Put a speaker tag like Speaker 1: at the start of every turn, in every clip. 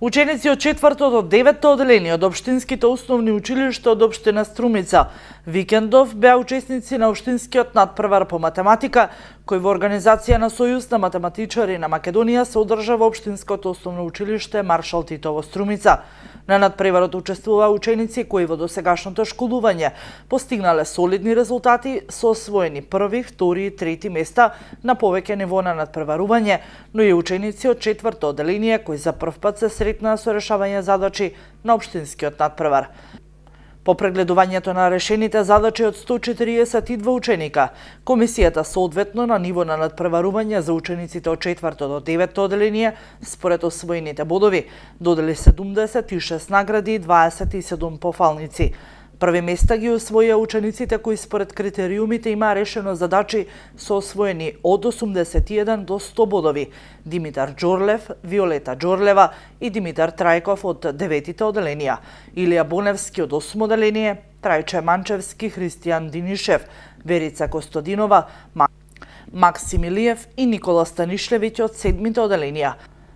Speaker 1: Ученици од 4-то до 9-то оделение од општинските основни училишта од општина Струмица викендов беа учесници на општинскиот надпревар по математика, кој во организација на Сојуз на математичари на Македонија се одржа во општинското основно училиште Маршал Тито во Струмица. На надпреварот учествуваа ученици кои во досегашното школување постигнале солидни резултати со освоени први, втори и трети места на повеќе ниво на надпреварување, но и ученици од 4-то оделение кои за прв пат се сретнаа со решавање задачи на општинскиот надпревар. По прегледувањето на решените задачи од 142 ученика, комисијата соодветно на ниво на надпреварување за учениците од 4-то до 9-то оделение, според освоените бодови, додели 76 награди и 27 пофалници. Први места ги освоија учениците кои според критериумите има решено задачи со освоени од 81 до 100 бодови: Димитар Џорлев, Виолета Џорлева и Димитар Трајков од 9-тите оделенија, Илија Боневски од 8-то оделение, Трајче Манчевски, Христијан Динишев, Верица Костодинова, Максим Илиев и Никола Станишлевиќ од 7-те оделенија,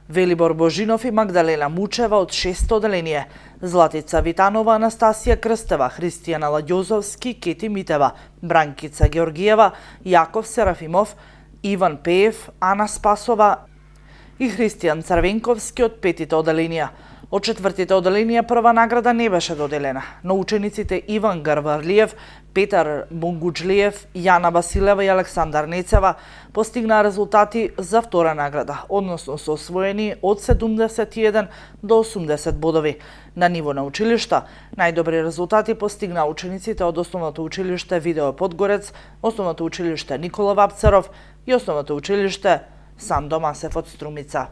Speaker 1: Велибор Божинов и Магдалена Мучева од 6-то оделение, Златица Витанова, Анастасија Крстева, Христијана Ладјозовски, Кети Митева, Бранкица Георгиева, Јаков Серафимов, Иван Пеев, Ана Спасова и Христијан Црвенковски од 5-тите оделенија. Од 4-тите оделенија прва награда не беше доделена, но учениците Иван Гарварлиев, Петар Бунгуџлиев, Јана Василева и Александар Нецева постигнаа резултати за втора награда, односно со освоени од 71 до 80 бодови. На ниво на училишта, најдобри резултати постигнаа учениците од Основното училиште Видео Подгорец, Основното училиште Никола Вапцаров и Основното училиште Сандо Масев од Струмица.